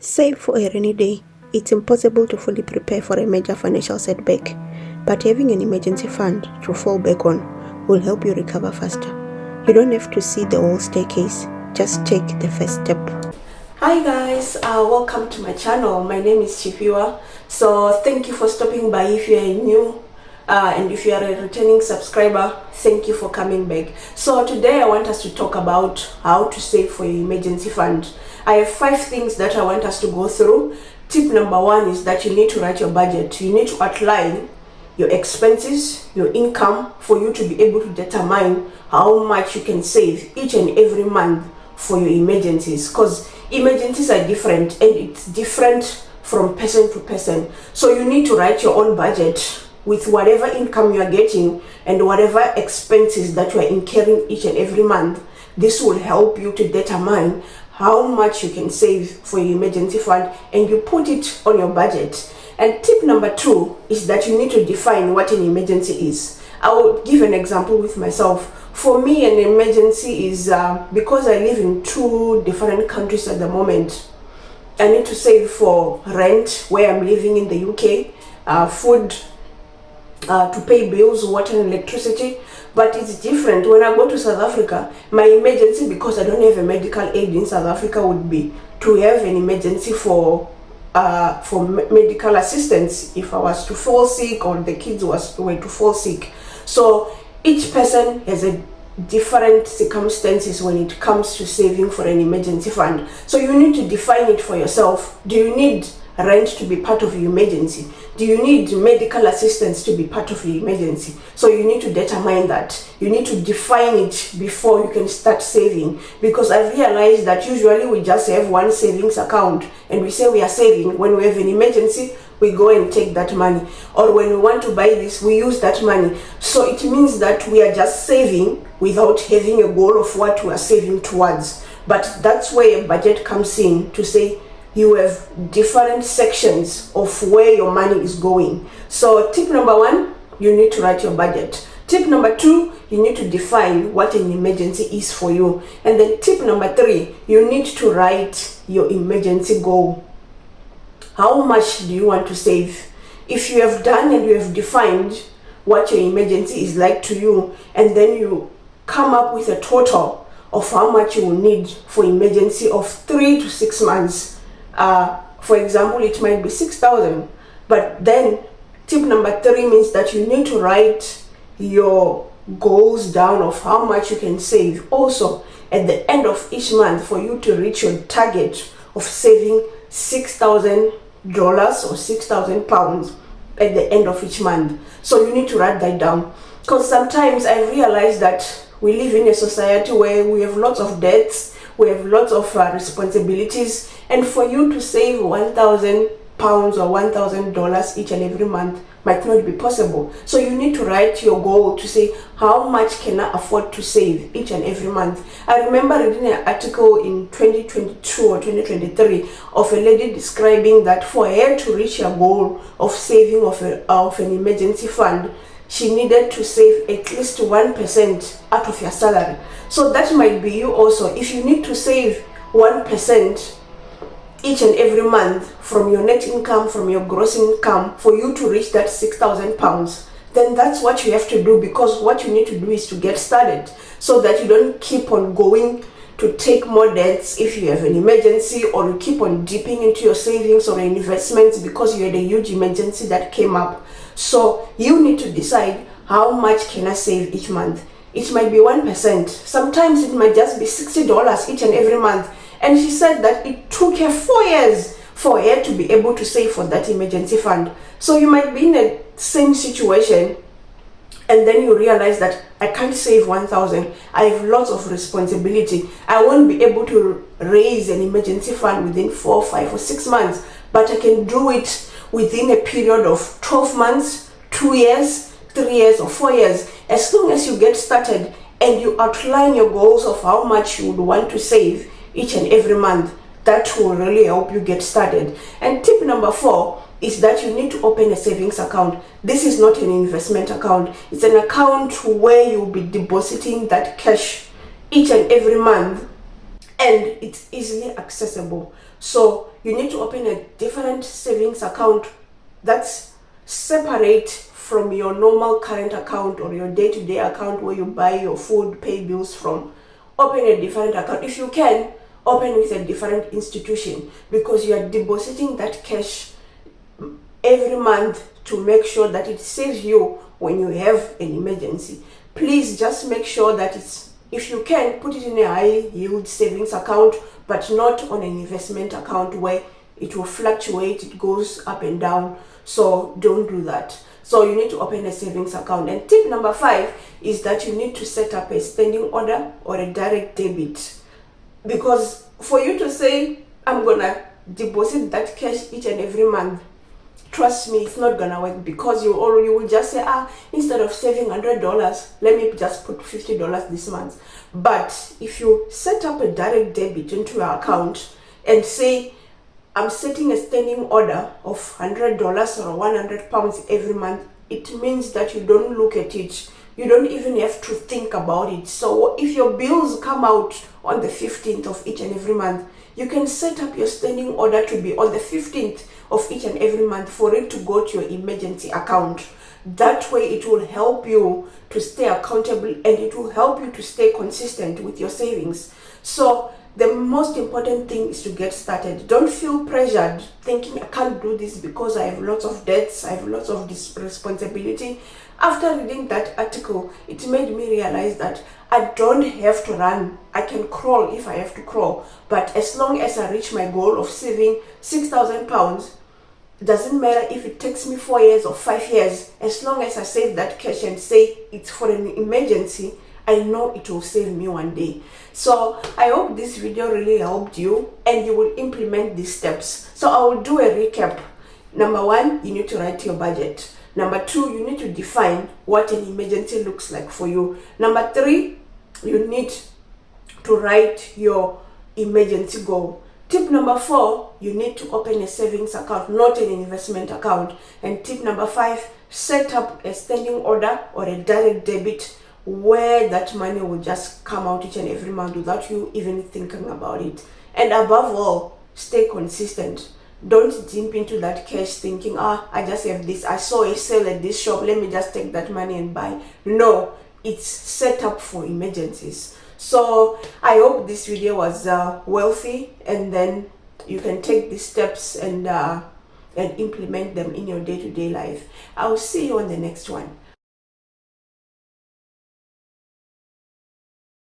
Save for a rainy day. It's impossible to fully prepare for a major financial setback, but having an emergency fund to fall back on will help you recover faster. You don't have to see the whole staircase, just take the first step. Hi guys, welcome to my channel. My name is Chifiwa. So thank you for stopping by. If you are new and if you are a returning subscriber, thank you for coming back. So today I want us to talk about how to save for your emergency fund. I have 5 things that I want us to go through. Tip number 1 is that you need to write your budget. You need to outline your expenses, your income, for you to be able to determine how much you can save each and every month for your emergencies, because emergencies are different and it's different from person to person. So you need to write your own budget with whatever income you are getting and whatever expenses that you are incurring each and every month. This will help you to determine how much you can save for your emergency fund, and you put it on your budget. And tip number 2 is that you need to define what an emergency is. I will give an example with myself. For me, an emergency is because I live in 2 different countries at the moment. I need to save for rent where I'm living in the UK, food, to pay bills, water and electricity. But it's different when I go to South Africa. My emergency, because I don't have a medical aid in South Africa, would be to have an emergency for medical assistance if I was to fall sick or the kids were to fall sick. So each person has a different circumstances when it comes to saving for an emergency fund. So you need to define it for yourself. Do you need rent to be part of your emergency? Do you need medical assistance to be part of your emergency? So you need to determine that. You need to define it before you can start saving, because I realized that usually we just have one savings account and we say we are saving. When we have an emergency, we go and take that money, or when we want to buy this, we use that money. So it means that we are just saving without having a goal of what we are saving towards. But that's where a budget comes in, to say you have different sections of where your money is going. So tip number 1, you need to write your budget. Tip number 2, you need to define what an emergency is for you. And then tip number 3, you need to write your emergency goal. How much do you want to save? If you have done and you have defined what your emergency is like to you, and then you come up with a total of how much you will need for emergency of 3 to 6 months. For example, it might be 6,000, but then tip number 3 means that you need to write your goals down of how much you can save also at the end of each month for you to reach your target of saving $6,000 or 6,000 pounds at the end of each month. So you need to write that down, because sometimes I realize that we live in a society where we have lots of debts, we have lots of responsibilities, and for you to save 1,000 pounds or $1,000 each and every month might not be possible. So you need to write your goal to say, how much can I afford to save each and every month? I remember reading an article in 2022 or 2023 of a lady describing that for her to reach her goal of saving of an emergency fund, she needed to save at least 1% out of your salary. So that might be you also. If you need to save 1% each and every month from your net income, from your gross income, for you to reach that 6,000 pounds, then that's what you have to do, because what you need to do is to get started, so that you don't keep on going to take more debts if you have an emergency, or you keep on dipping into your savings or investments because you had a huge emergency that came up. So you need to decide, how much can I save each month? It might be 1%. Sometimes it might just be $60 each and every month. And she said that it took her 4 years for her to be able to save for that emergency fund. So you might be in the same situation, and then you realize that I can't save 1,000. I have lots of responsibility. I won't be able to raise an emergency fund within 4, 5 or 6 months, but I can do it within a period of 12 months, 2 years, 3 years or 4 years. As long as you get started and you outline your goals of how much you would want to save each and every month, that will really help you get started. And tip number 4 is that you need to open a savings account. This is not an investment account. It's an account where you'll be depositing that cash each and every month, and it's easily accessible. So you need to open a different savings account that's separate from your normal current account or your day-to-day account where you buy your food, pay bills from. Open a different account. If you can, open with a different institution, because you are depositing that cash every month to make sure that it saves you when you have an emergency. Please just make sure that it's, if you can, put it in a high yield savings account, but not on an investment account where it will fluctuate, it goes up and down. So don't do that. So you need to open a savings account. And tip number 5 is that you need to set up a standing order or a direct debit. Because for you to say, I'm gonna deposit that cash each and every month, trust me, it's not gonna work, because you will just say, instead of saving $100, let me just put $50 this month. But if you set up a direct debit into your account and say, I'm setting a standing order of $100 or £100 every month, it means that you don't look at it. You don't even have to think about it. So if your bills come out on the 15th of each and every month, you can set up your standing order to be on the 15th of each and every month for it to go to your emergency account. That way it will help you to stay accountable, and it will help you to stay consistent with your savings. So the most important thing is to get started. Don't feel pressured thinking, I can't do this because I have lots of debts, I have lots of responsibility. After reading that article, it made me realize that I don't have to run. I can crawl if I have to crawl. But as long as I reach my goal of saving £6,000, it doesn't matter if it takes me 4 years or 5 years, as long as I save that cash and say it's for an emergency, I know it will save me one day. So I hope this video really helped you and you will implement these steps. So I will do a recap. Number 1, you need to write your budget. Number 2, you need to define what an emergency looks like for you. Number 3, you need to write your emergency goal. Tip number 4, you need to open a savings account, not an investment account. And tip number 5, set up a standing order or a direct debit where that money will just come out each and every month without you even thinking about it. And above all, stay consistent. Don't jump into that cash thinking, I just have this, I saw a sale at this shop, let me just take that money and buy. No, it's set up for emergencies. So I hope this video was wealthy, and then you can take these steps and implement them in your day-to-day life. I will see you on the next one.